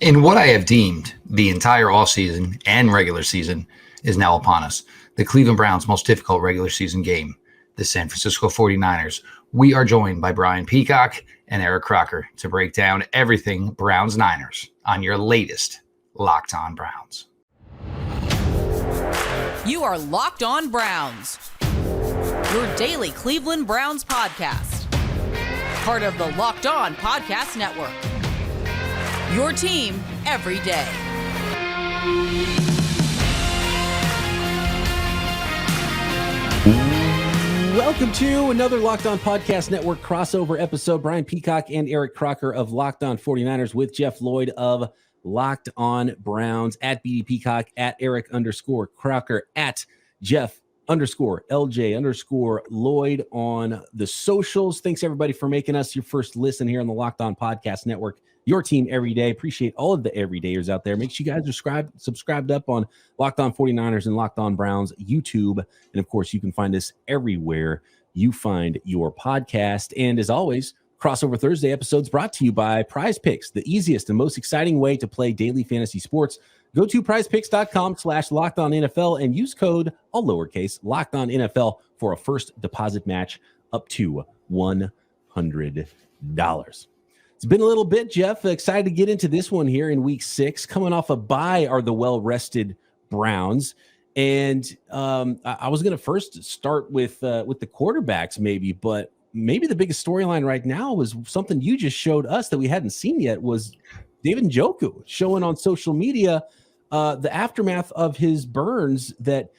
In what I have deemed the entire offseason and regular season is now upon us. The Cleveland Browns' most difficult regular season game, the San Francisco 49ers. We are joined by Brian Peacock and Eric Crocker to break down everything Browns-Niners on your latest Locked On Browns. You are Locked On Browns, your daily Cleveland Browns podcast. Part of the Locked On Podcast Network. Your team every day. Welcome to another Locked On Podcast Network crossover episode. Brian Peacock and Eric Crocker of Locked On 49ers with Jeff Lloyd of Locked On Browns at BD Peacock, at Eric_Crocker, at Jeff_LJ_Lloyd on the socials. Thanks everybody for making us your first listen here on the Locked On Podcast Network. Your team every day. Appreciate all of the everydayers out there. Make sure you guys are subscribed up on Locked On 49ers and Locked On Browns YouTube. And of course, you can find us everywhere you find your podcast. And as always, Crossover Thursday episodes brought to you by PrizePicks, the easiest and most exciting way to play daily fantasy sports. Go to prizepicks.com/LockedOnNFL and use code, all lowercase, LockedOnNFL for a first deposit match up to $100. It's been a little bit, Jeff. Excited to get into this one here in week 6. Coming off a bye are the well-rested Browns. And I was going to first start with the quarterbacks but maybe the biggest storyline right now was something you just showed us that we hadn't seen yet, was David Njoku showing on social media the aftermath of his burns that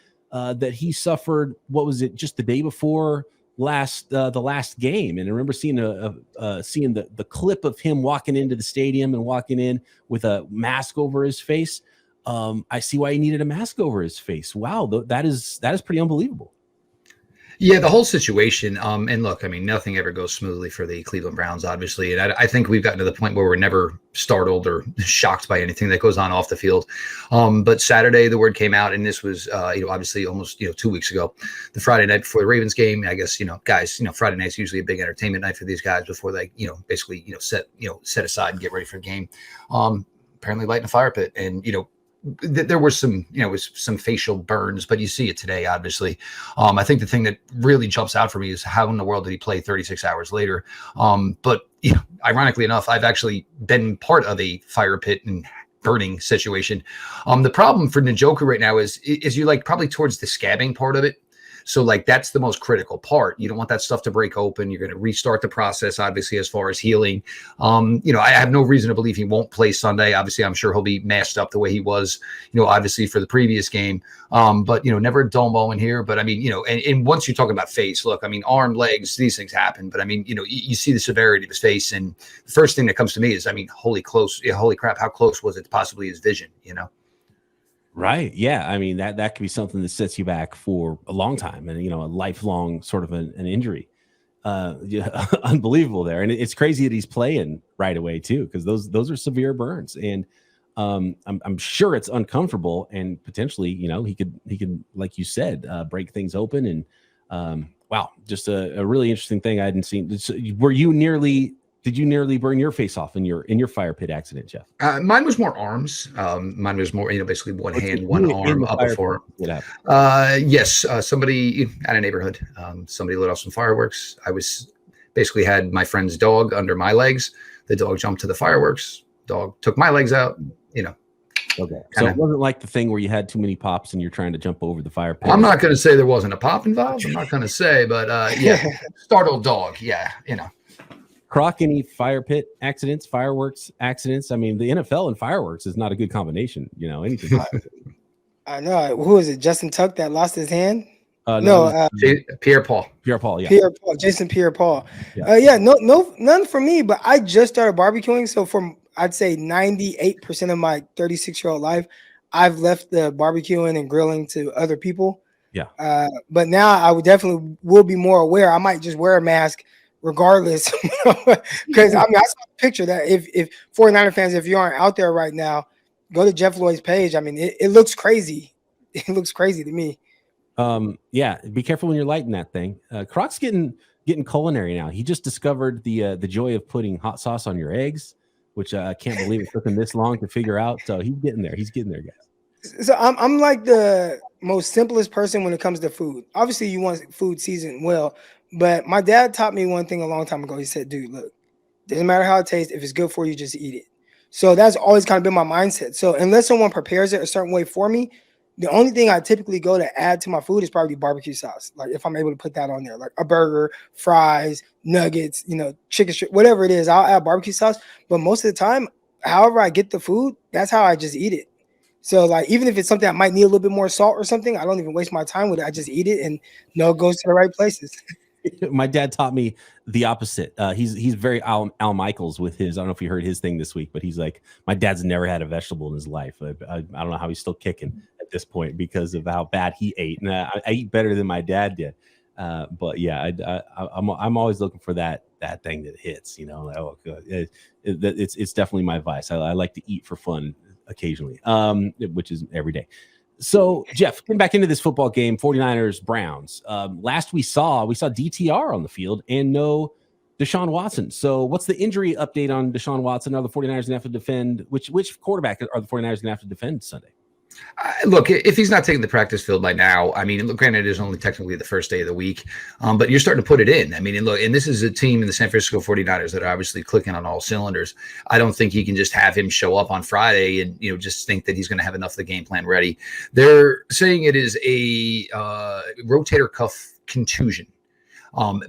he suffered. What was it, just the day before the last game? And I remember seeing seeing the clip of him walking into the stadium and walking in with a mask over his face. I see why he needed a mask over his face. Wow, that is pretty unbelievable. Yeah, the whole situation. And look, I mean, nothing ever goes smoothly for the Cleveland Browns, obviously. And I think we've gotten to the point where we're never startled or shocked by anything that goes on off the field. But Saturday, the word came out, and this was, obviously almost, 2 weeks ago, the Friday night before the Ravens game. I guess, guys, Friday night's usually a big entertainment night for these guys before they, basically, set aside and get ready for the game. Apparently lighting a fire pit, and, there were some, some facial burns, but you see it today, obviously. I think the thing that really jumps out for me is how in the world did he play 36 hours later? But ironically enough, I've actually been part of a fire pit and burning situation. The problem for Njoku right now is you like probably towards the scabbing part of it. So like that's the most critical part. You don't want that stuff to break open. You're going to restart the process, obviously, as far as healing. I have no reason to believe he won't play Sunday. Obviously, I'm sure he'll be masked up the way he was, obviously for the previous game. But never a dull moment here. But I mean, and once you talk about face, look, I mean, arm, legs, these things happen. But I mean, you see the severity of his face, and the first thing that comes to me is, I mean, holy crap, how close was it to possibly his vision? Right. Yeah. I mean, that could be something that sets you back for a long time, and, a lifelong sort of an injury. Unbelievable there. And it's crazy that he's playing right away too, because those are severe burns, and I'm sure it's uncomfortable, and potentially, he could, like you said, break things open. And wow, just a really interesting thing I hadn't seen. Did you nearly burn your face off in your fire pit accident, Jeff? Mine was more arms. Mine was more, basically one hand, one arm up before. Yes. Somebody at a neighborhood, somebody lit off some fireworks. I basically had my friend's dog under my legs. The dog jumped to the fireworks. Dog took my legs out, Okay. So it wasn't like the thing where you had too many pops and you're trying to jump over the fire pit. I'm not going to say there wasn't a pop involved. I'm not going to say, but yeah, startled dog. Yeah. Croc, any fire pit accidents, fireworks accidents? I mean, the NFL and fireworks is not a good combination. Anything. I know. Who is it? Justin Tuck that lost his hand? Pierre-Paul. Pierre-Paul, yeah. Pierre-Paul, Jason Pierre-Paul. Yeah. No, none for me. But I just started barbecuing, so from I'd say 98% of my 36-year-old life, I've left the barbecuing and grilling to other people. Yeah. But now I would definitely will be more aware. I might just wear a mask regardless, because I saw a picture that if 49er fans, if you aren't out there right now, go to Jeff Lloyd's page. I mean, it looks crazy. It looks crazy to me. Yeah, be careful when you're lighting that thing. Croc's getting culinary now. He just discovered the joy of putting hot sauce on your eggs. which I can't believe it took him this long to figure out. So he's getting there. He's getting there, guys. So I'm like the most simplest person when it comes to food. Obviously, you want food seasoned well, but my dad taught me one thing a long time ago. He said, dude, look, doesn't matter how it tastes. If it's good for you, just eat it. So that's always kind of been my mindset. So unless someone prepares it a certain way for me, the only thing I typically go to add to my food is probably barbecue sauce. Like if I'm able to put that on there, like a burger, fries, nuggets, chicken strip, whatever it is, I'll add barbecue sauce. But most of the time, however I get the food, that's how I just eat it. So like, even if it's something I might need a little bit more salt or something, I don't even waste my time with it. I just eat it and it goes to the right places. My dad taught me the opposite. He's very Al Michaels with his. I don't know if you heard his thing this week, but he's like, my dad's never had a vegetable in his life. I don't know how he's still kicking at this point because of how bad he ate. And I eat better than my dad did. But yeah, I'm always looking for that thing that hits. Like, oh, good. It's definitely my vice. I like to eat for fun occasionally, which is every day. So, Jeff, getting back into this football game, 49ers, Browns. Last we saw DTR on the field and no Deshaun Watson. So what's the injury update on Deshaun Watson? Are the 49ers going to have to defend? Which quarterback are the 49ers going to have to defend Sunday? Look, if he's not taking the practice field by now, I mean, look, granted, it is only technically the first day of the week, but you're starting to put it in. I mean, and this is a team in the San Francisco 49ers that are obviously clicking on all cylinders. I don't think you can just have him show up on Friday and, just think that he's going to have enough of the game plan ready. They're saying it is a rotator cuff contusion.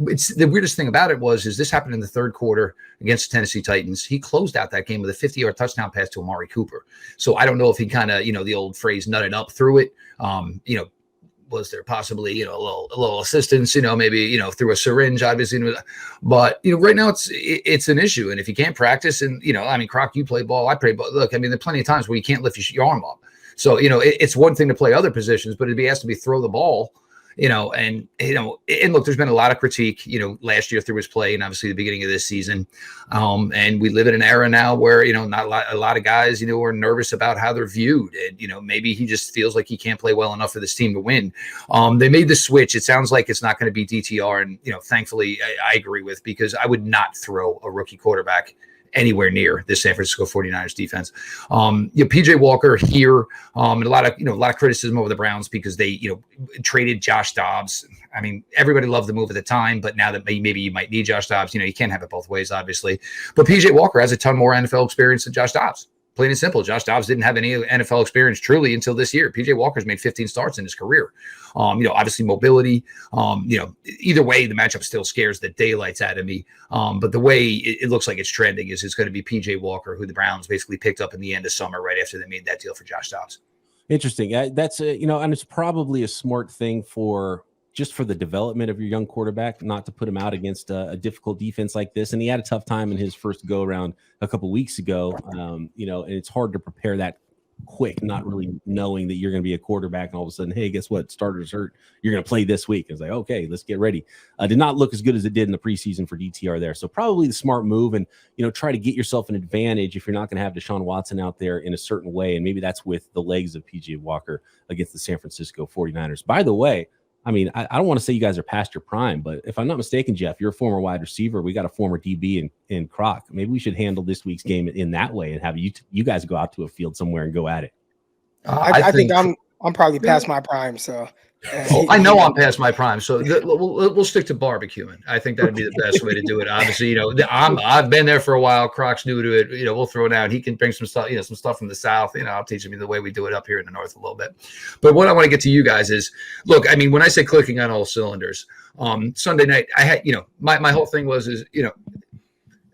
It's the weirdest thing about it is this happened in the third quarter against the Tennessee Titans. He closed out that game with a 50-yard touchdown pass to Amari Cooper. So I don't know if he kind of, the old phrase nutted up through it. Was there possibly, a little assistance, maybe, through a syringe, obviously, but, right now it's an issue. And if you can't practice and, Croc, you play ball, I play ball. Look, there are plenty of times where you can't lift your arm up. So, it's one thing to play other positions, but it has to be throw the ball. And look, there's been a lot of critique, last year through his play and obviously the beginning of this season. And we live in an era now where, not a lot of guys, are nervous about how they're viewed. And, maybe he just feels like he can't play well enough for this team to win. They made the switch. It sounds like it's not going to be DTR. And, thankfully I agree with, because I would not throw a rookie quarterback anywhere near the San Francisco 49ers defense. PJ Walker here, and a lot of criticism over the Browns because they, traded Josh Dobbs. Everybody loved the move at the time, but now that maybe you might need Josh Dobbs, you can't have it both ways, obviously. But PJ Walker has a ton more NFL experience than Josh Dobbs. Plain and simple. Josh Dobbs didn't have any NFL experience truly until this year. PJ Walker's made 15 starts in his career. Obviously mobility, either way, the matchup still scares the daylights out of me. But the way it looks like it's trending is it's going to be PJ Walker, who the Browns basically picked up in the end of summer, right after they made that deal for Josh Dobbs. Interesting. That's, and it's probably a smart thing for the development of your young quarterback, not to put him out against a difficult defense like this. And he had a tough time in his first go around a couple weeks ago. And it's hard to prepare that quick, not really knowing that you're going to be a quarterback. And all of a sudden, hey, guess what? Starters hurt. You're going to play this week. It's like, okay, let's get ready. Did not look as good as it did in the preseason for DTR there. So probably the smart move, and, try to get yourself an advantage if you're not going to have Deshaun Watson out there in a certain way. And maybe that's with the legs of PJ Walker against the San Francisco 49ers. By the way, I don't want to say you guys are past your prime, but if I'm not mistaken, Jeff, you're a former wide receiver. We got a former DB in Croc. Maybe we should handle this week's game in that way and have you guys go out to a field somewhere and go at it. I think I'm probably past my prime, so. I know I'm past my prime, so we'll stick to barbecuing. I think that'd be the best way to do it. Obviously, I've been there for a while. Croc's new to it. We'll throw it out. He can bring some stuff, some stuff from the South. I'll teach him the way we do it up here in the North a little bit. But what I want to get to you guys is, look, when I say clicking on all cylinders, Sunday night, I had, my whole thing was,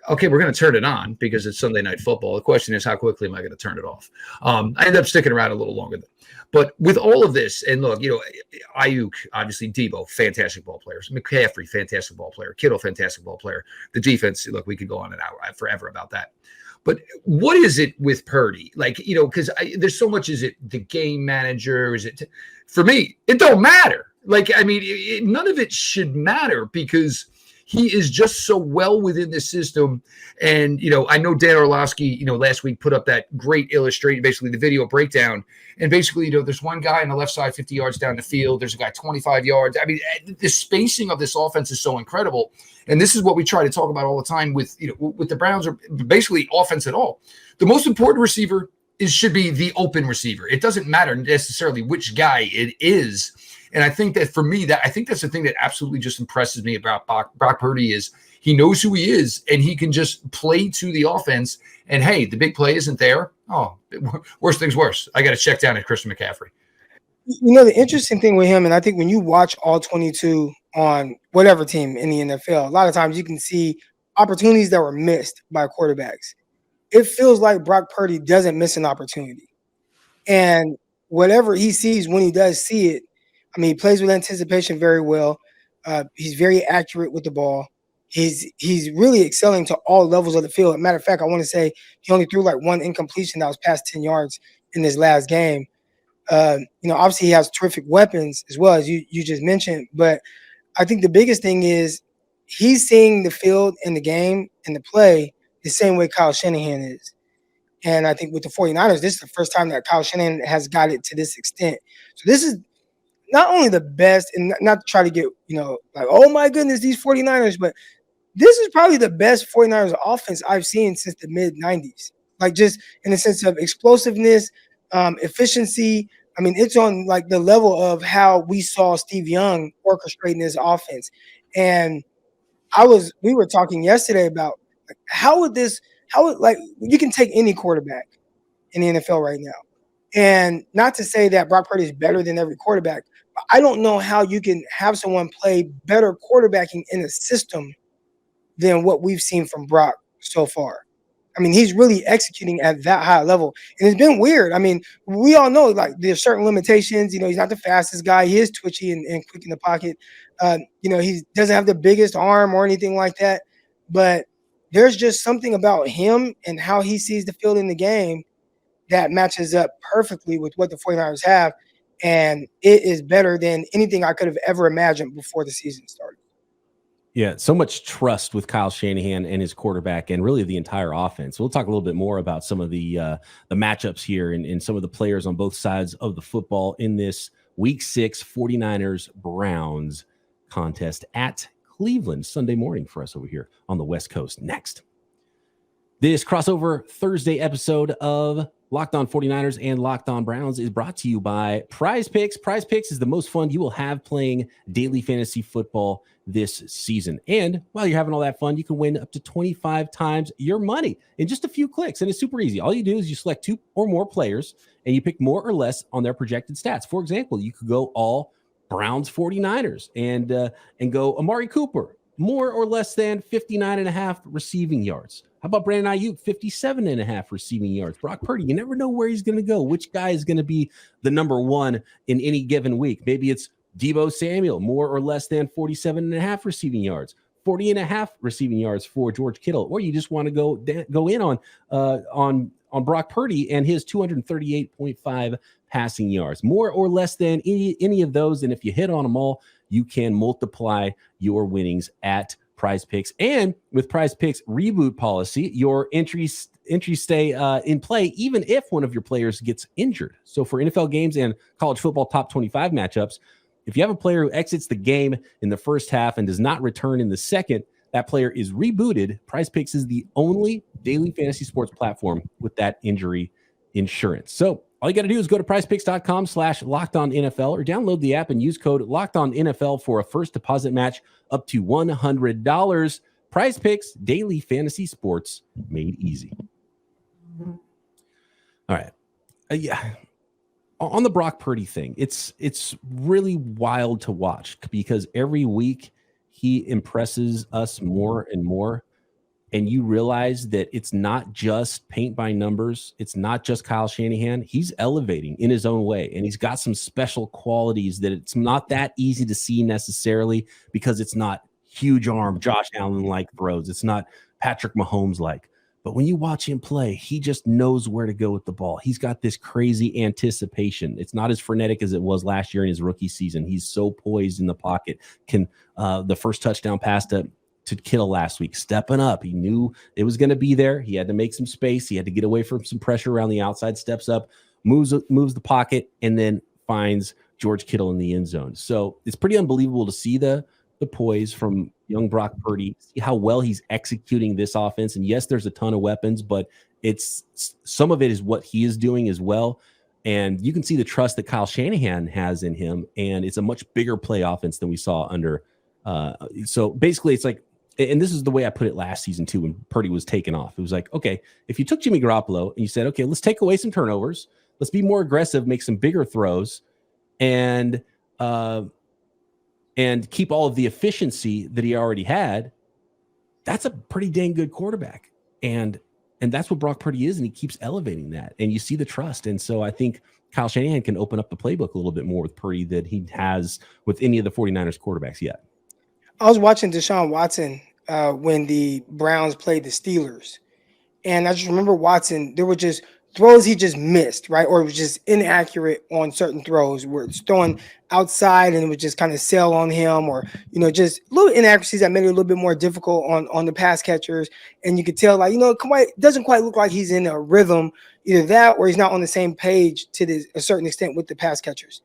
okay, we're going to turn it on because it's Sunday night football. The question is, how quickly am I going to turn it off? I ended up sticking around a little longer. But with all of this, and look, Ayuk, obviously Debo, fantastic ball players. McCaffrey, fantastic ball player. Kittle, fantastic ball player. The defense, look, we could go on an hour forever about that. But what is it with Purdy? Because there's so much. Is it the game manager? Is it for me? It don't matter. None of it should matter because he is just so well within the system. And, I know Dan Orlovsky, last week put up that great illustration, basically the video breakdown. And basically, there's one guy on the left side, 50 yards down the field. There's a guy 25 yards. I mean, the spacing of this offense is so incredible. And this is what we try to talk about all the time with the Browns, or basically offense at all. The most important receiver should be the open receiver. It doesn't matter necessarily which guy it is. And I think that for me, I think that's the thing that absolutely just impresses me about Brock Purdy is he knows who he is, and he can just play to the offense. And hey, the big play isn't there. Oh, worst things worse. I got to check down at Christian McCaffrey. The interesting thing with him, and I think when you watch all 22 on whatever team in the NFL, a lot of times you can see opportunities that were missed by quarterbacks. It feels like Brock Purdy doesn't miss an opportunity. And whatever he sees when he does see it, I mean, he plays with anticipation very well. He's very accurate with the ball. He's really excelling to all levels of the field. As a matter of fact, I want to say he only threw like one incompletion that was past 10 yards in this last game. Obviously he has terrific weapons as well, as you just mentioned. But I think the biggest thing is he's seeing the field and the game and the play the same way Kyle Shanahan is. And I think with the 49ers, this is the first time that Kyle Shanahan has got it to this extent. So this is not only the best, and not to try to get, like, oh my goodness, these 49ers, but this is probably the best 49ers offense I've seen since the mid-90s. Like, just in the sense of explosiveness, efficiency. I mean, it's on like the level of how we saw Steve Young orchestrating this offense. And we were talking yesterday about like, how would you can take any quarterback in the NFL right now. And not to say that Brock Purdy is better than every quarterback, but I don't know how you can have someone play better quarterbacking in a system than what we've seen from Brock so far. I mean, he's really executing at that high level. And it's been weird. I mean, we all know, like, there's certain limitations. He's not the fastest guy. He is twitchy and quick in the pocket. He doesn't have the biggest arm or anything like that. But there's just something about him and how he sees the field in the game that matches up perfectly with what the 49ers have. And it is better than anything I could have ever imagined before the season started. Yeah, so much trust with Kyle Shanahan and his quarterback and really the entire offense. We'll talk a little bit more about some of the matchups here and some of the players on both sides of the football in this Week 6 49ers-Browns contest at Cleveland Sunday morning for us over here on the West Coast. Next, this crossover Thursday episode of Locked On 49ers and Locked On Browns is brought to you by PrizePicks. PrizePicks is the most fun you will have playing daily fantasy football this season. And while you're having all that fun, you can win up to 25 times your money in just a few clicks. And it's super easy. All you do is you select 2 or more players and you pick more or less on their projected stats. For example, you could go all Browns 49ers and go Amari Cooper, more or less than 59.5 receiving yards. How about Brandon Ayuk, 57.5 receiving yards? Brock Purdy, you never know where he's going to go. Which guy is going to be the number one in any given week? Maybe it's Deebo Samuel, more or less than 47.5 receiving yards, 40.5 receiving yards for George Kittle. Or you just want to go in on Brock Purdy and his 238.5 passing yards, more or less than any of those. And if you hit on them all, you can multiply your winnings at PrizePicks. And with PrizePicks reboot policy, your entries stay in play even if one of your players gets injured. So for NFL games and college football top 25 matchups, if you have a player who exits the game in the first half and does not return in the second, that player is rebooted. PrizePicks is the only daily fantasy sports platform with that injury insurance. So all you got to do is go to prizepicks.com/LockedOnNFL or download the app and use code LockedOnNFL for a first deposit match up to $100. PrizePicks, daily fantasy sports made easy. All right. Yeah. On the Brock Purdy thing, it's really wild to watch because every week he impresses us more and more. And you realize that it's not just paint by numbers. It's not just Kyle Shanahan. He's elevating in his own way. And he's got some special qualities that it's not that easy to see necessarily because it's not huge arm, Josh Allen-like throws. It's not Patrick Mahomes-like. But when you watch him play, he just knows where to go with the ball. He's got this crazy anticipation. It's not as frenetic as it was last year in his rookie season. He's so poised in the pocket. Can the first touchdown pass to to Kittle last week, stepping up. He knew it was going to be there. He had to make some space. He had to get away from some pressure around the outside, steps up, moves the pocket, and then finds George Kittle in the end zone. So it's pretty unbelievable to see the poise from young Brock Purdy, see how well he's executing this offense. And yes, there's a ton of weapons, but it's some of it is what he is doing as well. And you can see the trust that Kyle Shanahan has in him. And it's a much bigger play offense than we saw under. So basically it's like, and this is the way I put it last season too, when Purdy was taken off. It was like, okay, if you took Jimmy Garoppolo and you said, okay, let's take away some turnovers, let's be more aggressive, make some bigger throws, and keep all of the efficiency that he already had, that's a pretty dang good quarterback. And that's what Brock Purdy is, and he keeps elevating that. And you see the trust. And so I think Kyle Shanahan can open up the playbook a little bit more with Purdy than he has with any of the 49ers quarterbacks yet. I was watching Deshaun Watson when the Browns played the Steelers. And I just remember Watson, there were just throws he just missed, right? Or it was just inaccurate on certain throws where it's throwing outside and it would just kind of sail on him, or, just little inaccuracies that made it a little bit more difficult on the pass catchers. And you could tell, like, it doesn't quite look like he's in a rhythm, either that or he's not on the same page to a certain extent with the pass catchers.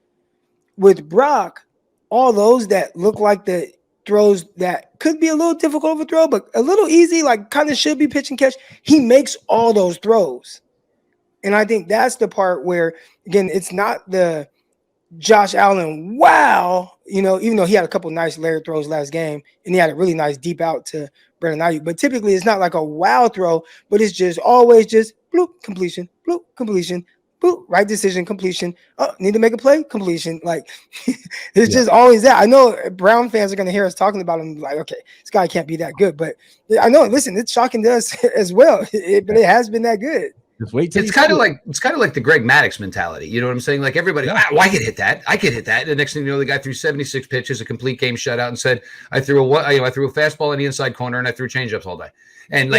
With Brock, all those that look like the throws that could be a little difficult of a throw, but a little easy, like kind of should be pitch and catch, he makes all those throws. And I think that's the part where, again, it's not the Josh Allen, wow, even though he had a couple nice layered throws last game and he had a really nice deep out to Brandon Ayuk. But typically it's not like a wow throw, but it's just always just bloop, completion, boop, right decision, completion. Oh, need to make a play, completion. Like, it's just always that. I know Brown fans are going to hear us talking about him like, okay, this guy can't be that good. But I know, listen, it's shocking to us as well. But it has been that good. Just wait till it's kind of like the Greg Maddux mentality. You know what I'm saying? Like everybody, I could hit that. I could hit that. And the next thing you know, the guy threw 76 pitches, a complete game shutout, and said, I threw a fastball in the inside corner and I threw changeups all day. And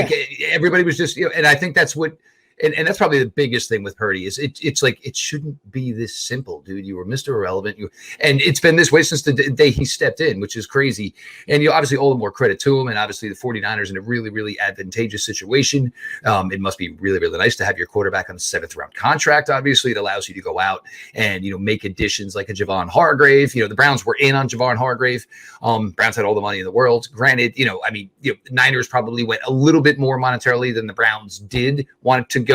everybody was just, and I think that's what. And that's probably the biggest thing with Purdy is it's like it shouldn't be this simple, dude. You were Mr. Irrelevant. And it's been this way since the day he stepped in, which is crazy. And you obviously owe more credit to him. And obviously the 49ers in a really, really advantageous situation. It must be really, really nice to have your quarterback on the 7th round contract. Obviously, it allows you to go out and make additions like a Javon Hargrave. The Browns were in on Javon Hargrave. Browns had all the money in the world. Granted, Niners probably went a little bit more monetarily than the Browns did want to go.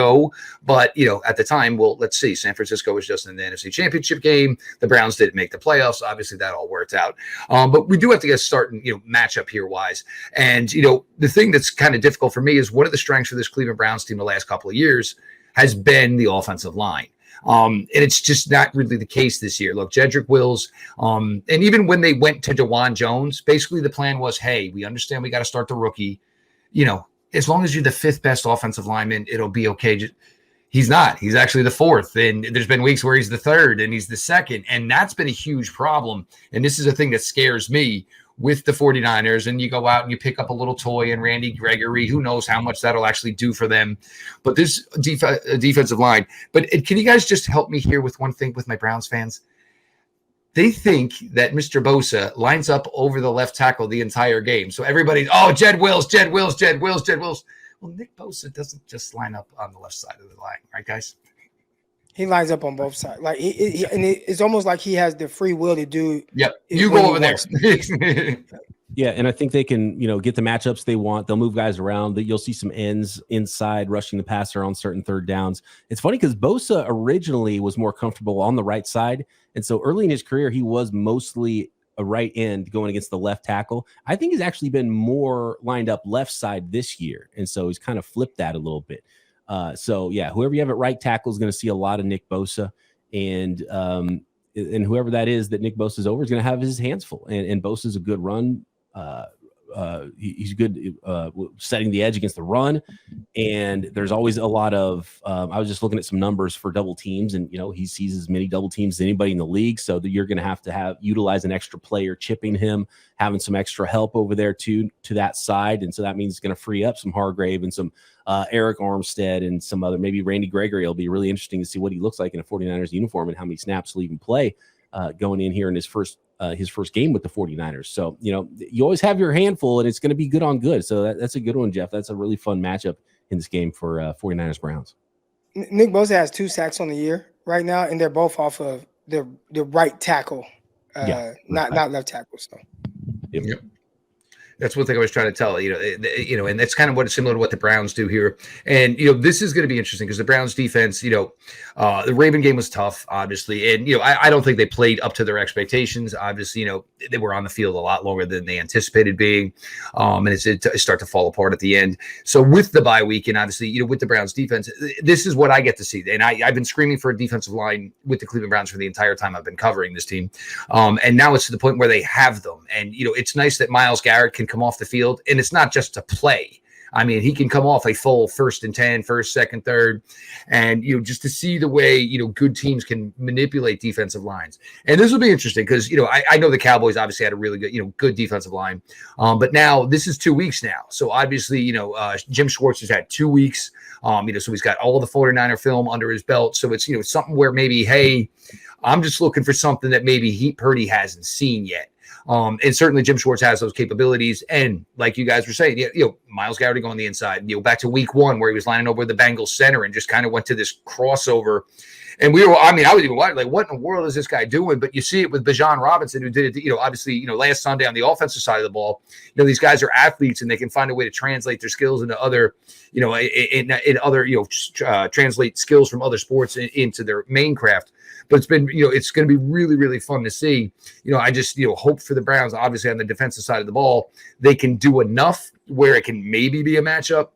But, at the time, well, let's see. San Francisco was just in the NFC Championship game. The Browns didn't make the playoffs. Obviously, that all worked out. But we do have to get started, matchup here wise. And, the thing that's kind of difficult for me is one of the strengths for this Cleveland Browns team the last couple of years has been the offensive line. And it's just not really the case this year. Look, Jedrick Wills, and even when they went to DeJuan Jones, basically the plan was, hey, we understand we got to start the rookie, as long as you're the 5th best offensive lineman, it'll be okay. He's not. He's actually the 4th. And there's been weeks where he's the 3rd and he's the 2nd. And that's been a huge problem. And this is a thing that scares me with the 49ers. And you go out and you pick up a little toy and Randy Gregory. Who knows how much that'll actually do for them. But this defensive line. But can you guys just help me here with one thing with my Browns fans? They think that Mr. Bosa lines up over the left tackle the entire game. So everybody's, Jed Wills. Well, Nick Bosa doesn't just line up on the left side of the line, right, guys? He lines up on both sides. Like it's almost like he has the free will to do. Yep, you go over there. Yeah, and I think they can, get the matchups they want. They'll move guys around. You'll see some ends inside rushing the passer on certain third downs. It's funny because Bosa originally was more comfortable on the right side. And so early in his career, he was mostly a right end going against the left tackle. I think he's actually been more lined up left side this year. And so he's kind of flipped that a little bit. So, whoever you have at right tackle is going to see a lot of Nick Bosa. And whoever that is that Nick Bosa is over is going to have his hands full. And Bosa's a good run. He's good setting the edge against the run, and there's always a lot of I was just looking at some numbers for double teams, and he sees as many double teams as anybody in the league, so that you're going to have utilize an extra player chipping him, having some extra help over there to that side, and so that means it's going to free up some Hargrave and some Eric Armstead and some other, maybe Randy Gregory. It'll be really interesting to see what he looks like in a 49ers uniform and how many snaps he'll even play. going in here in his first game with the 49ers. So, you always have your handful, and it's going to be good on good. So that's a good one, Jeff. That's a really fun matchup in this game for 49ers Browns. Nick Bosa has 2 sacks on the year right now, and they're both off of the right tackle, not left tackle. So, Yep. That's one thing I was trying to tell and that's kind of what is similar to what the Browns do here. And this is going to be interesting because the Browns defense, the Raven game was tough, obviously, and I don't think they played up to their expectations. Obviously, they were on the field a lot longer than they anticipated being, and it started to fall apart at the end. So with the bye week, and obviously, with the Browns defense, this is what I get to see. And I've been screaming for a defensive line with the Cleveland Browns for the entire time I've been covering this team, and now it's to the point where they have them. And it's nice that Myles Garrett can come off the field, and it's not just to play. I mean, he can come off a full 1st and 10, 1st, 2nd, 3rd, and just to see the way good teams can manipulate defensive lines. And this will be interesting because I know the Cowboys obviously had a really good defensive line, but now this is 2 weeks now. So obviously Jim Schwartz has had 2 weeks. So he's got all the 49er film under his belt. So it's something where maybe, hey, I'm just looking for something that maybe Purdy hasn't seen yet. And certainly Jim Schwartz has those capabilities. And like you guys were saying, Myles Garrett going the inside, back to week 1 where he was lining over the Bengals center and just kind of went to this crossover. And I was even wondering, what in the world is this guy doing? But you see it with Bijan Robinson, who did it, obviously, last Sunday on the offensive side of the ball. These guys are athletes and they can find a way to translate their skills into other, translate skills from other sports into their main craft. But it's been, it's going to be really, really fun to see. I just, hope for the Browns, obviously on the defensive side of the ball, they can do enough where it can maybe be a matchup,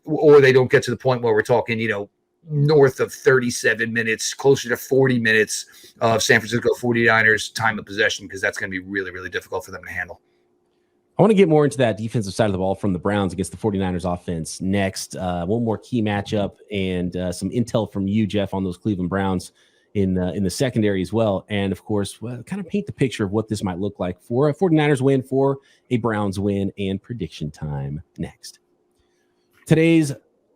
or they don't get to the point where we're talking, north of 37 minutes, closer to 40 minutes of San Francisco 49ers time of possession, because that's going to be really, really difficult for them to handle. I want to get more into that defensive side of the ball from the Browns against the 49ers offense next. One more key matchup and some intel from you, Jeff, on those Cleveland Browns in the secondary as well. And of course, kind of paint the picture of what this might look like for a 49ers win, for a Browns win, and prediction time next. Today's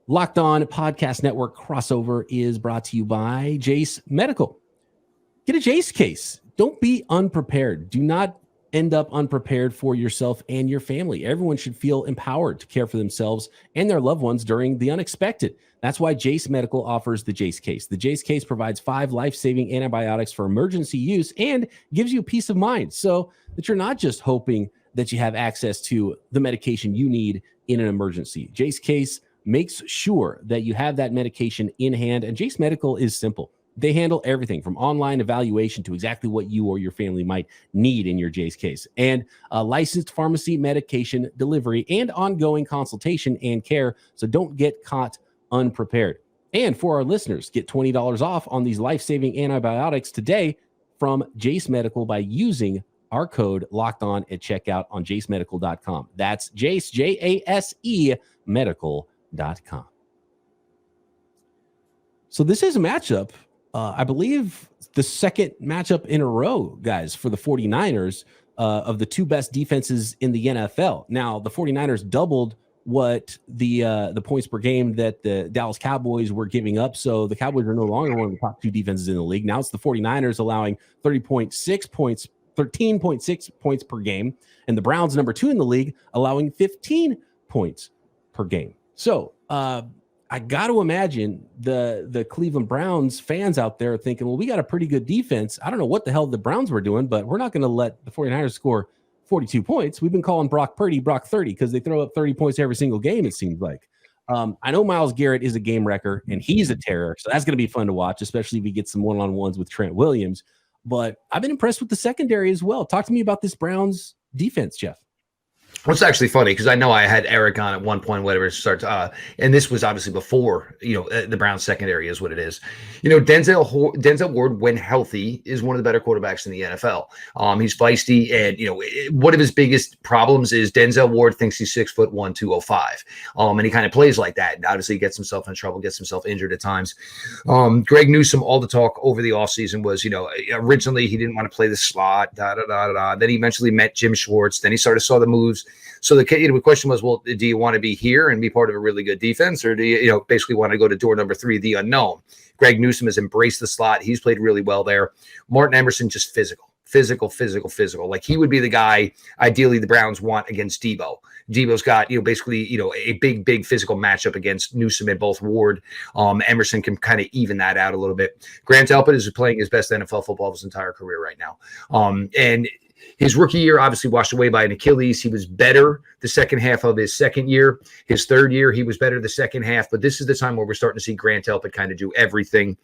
Locked On Podcast Network crossover is brought to you by Jase Medical. Get a Jase case. Don't be unprepared. Do not end up unprepared for yourself and your family. Everyone should feel empowered to care for themselves and their loved ones during the unexpected. That's why Jase Medical offers the Jase case. The Jase case provides 5 life-saving antibiotics for emergency use and gives you peace of mind so that you're not just hoping that you have access to the medication you need in an emergency. Jase case makes sure that you have that medication in hand, and Jase Medical is simple. They handle everything from online evaluation to exactly what you or your family might need in your Jase case, and licensed pharmacy medication delivery and ongoing consultation and care. So don't get caught unprepared. And for our listeners, get $20 off on these life-saving antibiotics today from Jase Medical by using our code Locked On at checkout on jasemedical.com. That's Jase, Jase, medical.com. So this is a matchup, I believe the second matchup in a row, guys, for the 49ers of the 2 best defenses in the NFL. Now, the 49ers doubled what the points per game that the Dallas Cowboys were giving up. So the Cowboys are no longer one of the top 2 defenses in the league. Now it's the 49ers allowing 13.6 points per game, and the Browns, number 2 in the league, allowing 15 points per game. So I got to imagine the Cleveland Browns fans out there are thinking, well, we got a pretty good defense. I don't know what the hell the Browns were doing, but we're not going to let the 49ers score 42 points. We've been calling Brock Purdy Brock 30 because they throw up 30 points every single game, it seems like. I know Myles Garrett is a game wrecker, and he's a terror, so that's going to be fun to watch, especially if we get some one-on-ones with Trent Williams. But I've been impressed with the secondary as well. Talk to me about this Browns defense, Jeff. What's actually funny, because I know I had Eric on at one point, whatever, and this was obviously before, the Browns secondary is what it is. Denzel Ward, when healthy, is one of the better quarterbacks in the NFL. He's feisty, and, one of his biggest problems is Denzel Ward thinks he's 6'1", 205. And he kind of plays like that. And obviously gets himself in trouble, gets himself injured at times. Greg Newsome, all the talk over the offseason was, originally he didn't want to play the slot, Then he eventually met Jim Schwartz. Then he saw the moves So the question was, well, do you want to be here and be part of a really good defense, or do you basically want to go to door number 3, the unknown? Greg Newsome has embraced the slot. He's played really well there. Martin Emerson, just physical. Like he would be the guy ideally the Browns want against Debo. Debo's got, basically, a big physical matchup against Newsome and both Ward. Emerson can kind of even that out a little bit. Grant Delpit is playing his best NFL football of his entire career right now. And his rookie year obviously washed away by an Achilles. He was better the second half of his second year. His third year, he was better the second half. But this is the time where we're starting to see Grant Delpit kind of do everything.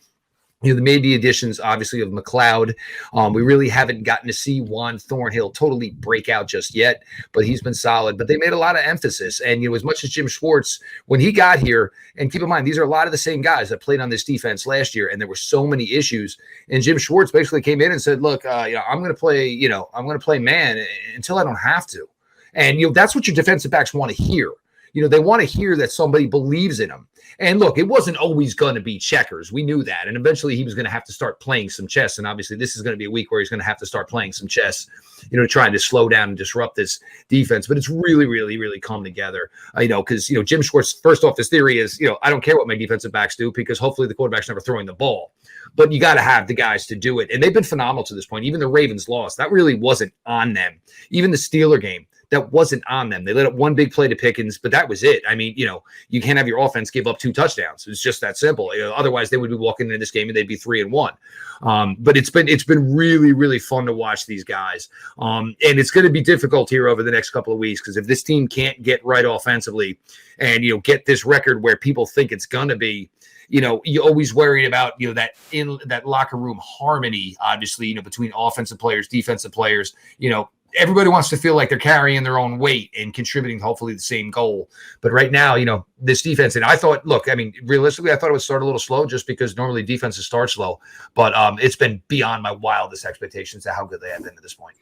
They made the additions, obviously, of McLeod. We really haven't gotten to see Juan Thornhill totally break out just yet, but he's been solid. But they made a lot of emphasis. And, as much as Jim Schwartz, when he got here, and keep in mind, these are a lot of the same guys that played on this defense last year, and there were so many issues. And Jim Schwartz basically came in and said, look, I'm going to play, I'm going to play man until I don't have to. And, that's what your defensive backs want to hear. They want to hear that somebody believes in them. And look, it wasn't always going to be checkers. We knew that. And eventually he was going to have to start playing some chess. And obviously this is going to be a week where he's going to have to start playing some chess, trying to slow down and disrupt this defense. But it's really come together, because, Jim Schwartz, first off, his theory is, I don't care what my defensive backs do because hopefully the quarterback's never throwing the ball. But you got to have the guys to do it. And they've been phenomenal to this point. Even the Ravens lost. That really wasn't on them. Even the Steeler game. That wasn't on them. They let up one big play to Pickens, but that was it. I mean, you can't have your offense give up 2 touchdowns. It's just that simple. Otherwise, they would be walking into this game and they'd be 3-1. But it's been really fun to watch these guys. And it's going to be difficult here over the next couple of weeks because if this team can't get right offensively and get this record where people think it's going to be, you always worried about, that in that locker room harmony, obviously, between offensive players, defensive players, everybody wants to feel like they're carrying their own weight and contributing hopefully the same goal. But right now, this defense, and I thought, realistically, I thought it would start a little slow just because normally defenses start slow. But it's been beyond my wildest expectations of how good they have been to this point.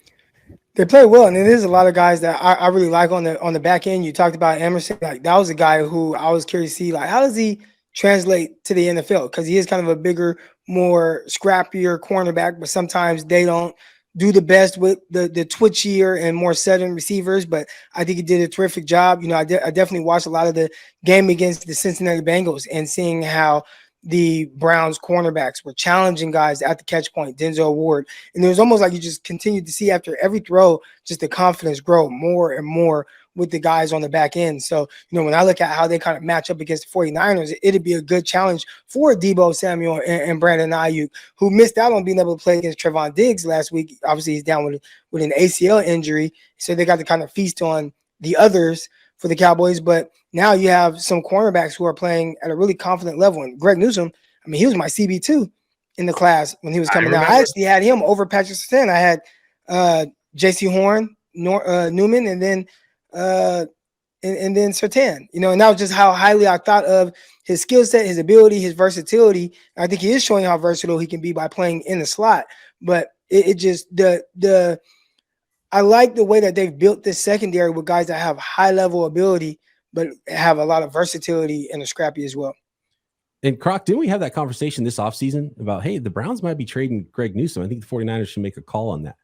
They play well, and there's a lot of guys that I really like on the back end. You talked about Emerson. Like that was a guy who I was curious to see, like, how does he translate to the NFL? Because he is kind of a bigger, more scrappier cornerback, but sometimes they don't do the best with the twitchier and more sudden receivers, but I think he did a terrific job. I definitely watched a lot of the game against the Cincinnati Bengals and seeing how the Browns cornerbacks were challenging guys at the catch point, Denzel Ward. And it was almost like you just continued to see after every throw, just the confidence grow more and more with the guys on the back end. So, when I look at how they kind of match up against the 49ers, it'd be a good challenge for Deebo Samuel and Brandon Ayuk, who missed out on being able to play against Trevon Diggs last week. Obviously, he's down with an ACL injury. So they got to kind of feast on the others for the Cowboys. But now you have some cornerbacks who are playing at a really confident level. And Greg Newsome, he was my CB2 in the class when he was coming out. I actually had him over Patrick Surtain. I had J.C. Horn, Newman, and then Surtain, and that was just how highly I thought of his skill set, his ability, his versatility. I think he is showing how versatile he can be by playing in the slot. But it just I like the way that they've built this secondary with guys that have high level ability, but have a lot of versatility and are scrappy as well. And Croc, didn't we have that conversation this offseason about, hey, the Browns might be trading Greg Newsome? I think the 49ers should make a call on that.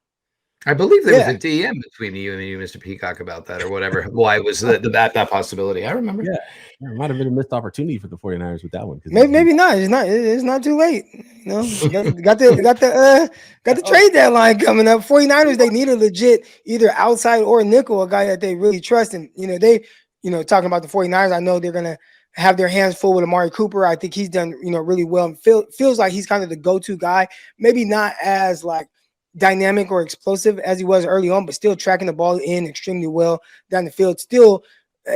I believe there was a DM between you and Mr. Peacock, about that or whatever. Why was that possibility? I remember. Yeah, it might have been a missed opportunity for the 49ers with that one. Maybe not. It's not too late. Got the trade deadline coming up. 49ers, they need a legit either outside or nickel, a guy that they really trust. And they talking about the 49ers, I know they're gonna have their hands full with Amari Cooper. I think he's done really well and feels like he's kind of the go-to guy. Maybe not as like dynamic or explosive as he was early on, but still tracking the ball in extremely well down the field. Still,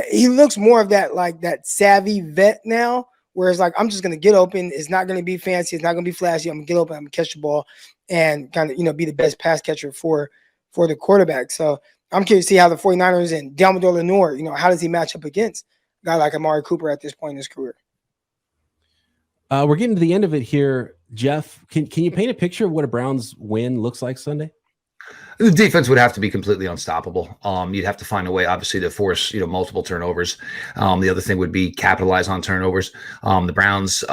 he looks more of that savvy vet now, whereas like, I'm just going to get open. It's not going to be fancy. It's not going to be flashy. I'm going to get open. I'm going to catch the ball and kind of, be the best pass catcher for the quarterback. So I'm curious to see how the 49ers and Delmador Lenoir, how does he match up against a guy like Amari Cooper at this point in his career? We're getting to the end of it here. Jeff, can you paint a picture of what a Browns win looks like Sunday? The defense would have to be completely unstoppable. You'd have to find a way, obviously, to force multiple turnovers. The other thing would be capitalize on turnovers. The Browns,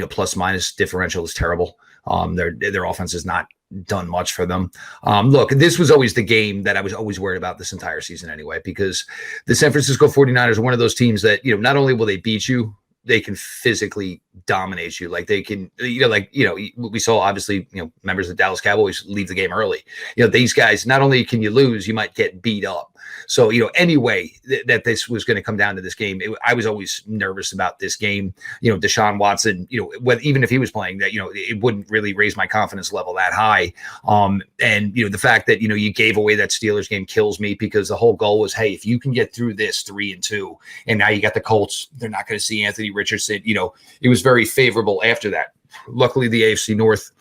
plus minus differential is terrible. Their offense is not done much for them. Look, this was always the game that I was always worried about this entire season anyway, because the San Francisco 49ers are one of those teams that, not only will they beat you, they can physically dominate you. Like they can, we saw obviously, members of the Dallas Cowboys leave the game early. These guys, not only can you lose, you might get beat up. So, anyway, that this was going to come down to this game, I was always nervous about this game. Deshaun Watson, even if he was playing, that, it wouldn't really raise my confidence level that high. And, the fact that, you gave away that Steelers game kills me, because the whole goal was, hey, if you can get through this 3-2, and now you got the Colts, they're not going to see Anthony Richardson. It was very favorable after that. Luckily, the AFC North,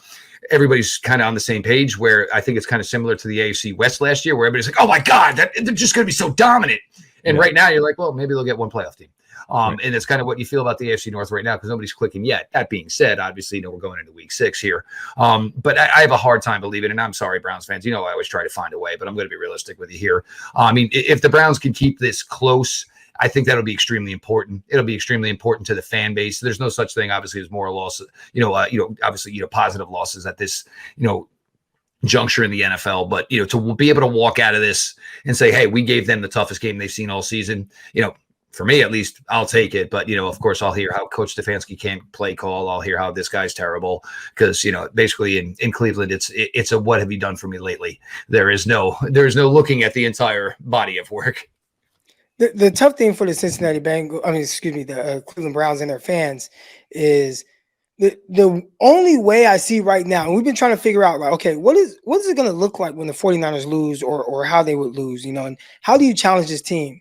everybody's kind of on the same page, where I think it's kind of similar to the AFC West last year, where everybody's like, oh my God, they're just going to be so dominant. And right now you're like, well, maybe they'll get one playoff team. And it's kind of what you feel about the AFC North right now, because nobody's clicking yet. That being said, obviously, we're going into week 6 here. But I have a hard time believing, and I'm sorry, Browns fans, I always try to find a way, but I'm going to be realistic with you here. If the Browns can keep this close, I think that'll be extremely important. It'll be extremely important to the fan base. There's no such thing, obviously, as moral losses, obviously, positive losses at this, juncture in the NFL. But, to be able to walk out of this and say, hey, we gave them the toughest game they've seen all season, for me, at least, I'll take it. But, of course, I'll hear how Coach Stefanski can't play call. I'll hear how this guy's terrible, because, basically in Cleveland, it's a what have you done for me lately? There's no looking at the entire body of work. The tough thing for the Cincinnati Bengals, the Cleveland Browns and their fans is the only way I see right now, and we've been trying to figure out, like, okay, what is it going to look like when the 49ers lose, or how they would lose, and how do you challenge this team?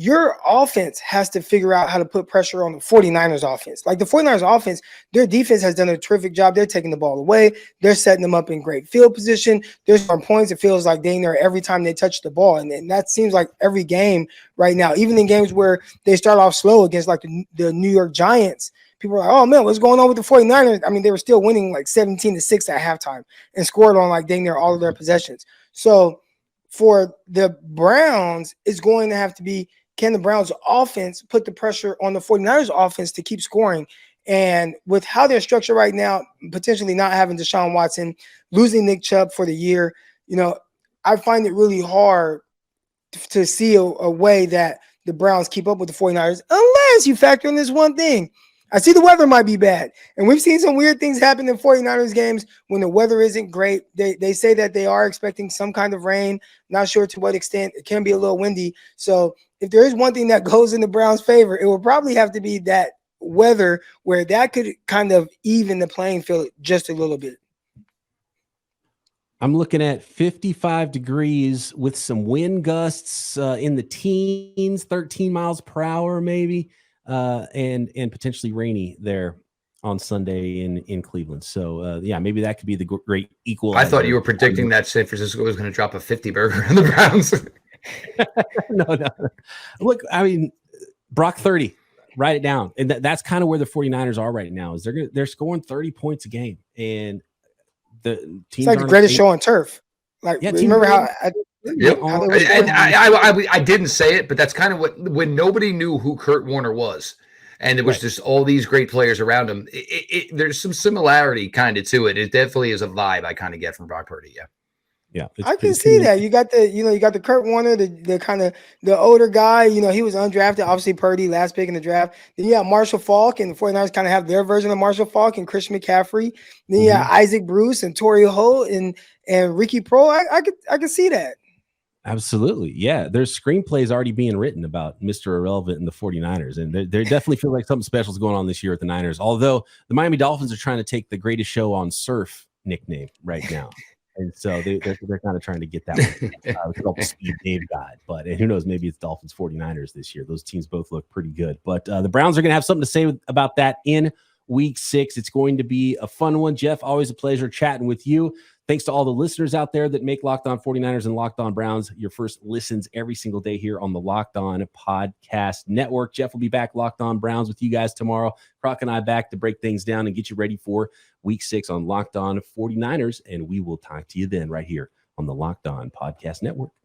Your offense has to figure out how to put pressure on the 49ers offense. Like the 49ers offense, their defense has done a terrific job. They're taking the ball away. They're setting them up in great field position. There's some points. It feels like they're there every time they touch the ball. And that seems like every game right now, even in games where they start off slow against like the New York Giants, people are like, oh man, what's going on with the 49ers? They were still winning like 17-6 at halftime and scored on like dang near all of their possessions. So for the Browns, it's going to have to be, can the Browns offense put the pressure on the 49ers offense to keep scoring? And with how they're structured right now, potentially not having Deshaun Watson, losing Nick Chubb for the year, I find it really hard to see a way that the Browns keep up with the 49ers, unless you factor in this one thing. I see the weather might be bad. And we've seen some weird things happen in 49ers games when the weather isn't great. They say that they are expecting some kind of rain. Not sure to what extent. It can be a little windy. So if there is one thing that goes in the Browns' favor, it will probably have to be that weather, where that could kind of even the playing field just a little bit. I'm looking at 55 degrees with some wind gusts in the teens, 13 miles per hour maybe. And potentially rainy there on Sunday in Cleveland. So, maybe that could be the great equalizer. I thought you were predicting that San Francisco was going to drop a 50 burger on the Browns. No. Look, Brock 30, write it down. And that's kind of where the 49ers are right now, is they're scoring 30 points a game. And the teams, it's like the greatest show on turf. Like, remember how I didn't say it, but that's kind of when nobody knew who Kurt Warner was, and there was just all these great players around him. There's some similarity kind of to it. It definitely is a vibe I kind of get from Brock Purdy. I can see that. You got the Kurt Warner, the kind of the older guy. He was undrafted. Obviously, Purdy, last pick in the draft. Then you got Marshall Faulk, and the 49ers kind of have their version of Marshall Faulk and Christian McCaffrey. Then you got Isaac Bruce and Torrey Holt and Ricky Pro. I could see that. Absolutely. Yeah. There's screenplays already being written about Mr. Irrelevant and the 49ers. And they definitely feel like something special is going on this year with the Niners. Although the Miami Dolphins are trying to take the greatest show on surf nickname right now. And so they're kind of trying to get that one. It's called Speed Dave God. And who knows, maybe it's Dolphins 49ers this year. Those teams both look pretty good. But the Browns are going to have something to say about that in week 6. It's going to be a fun one. Jeff, always a pleasure chatting with you. Thanks to all the listeners out there that make Locked On 49ers and Locked On Browns your first listens every single day here on the Locked On Podcast Network. Jeff will be back Locked On Browns with you guys tomorrow. Croc and I back to break things down and get you ready for week 6 on Locked On 49ers. And we will talk to you then right here on the Locked On Podcast Network.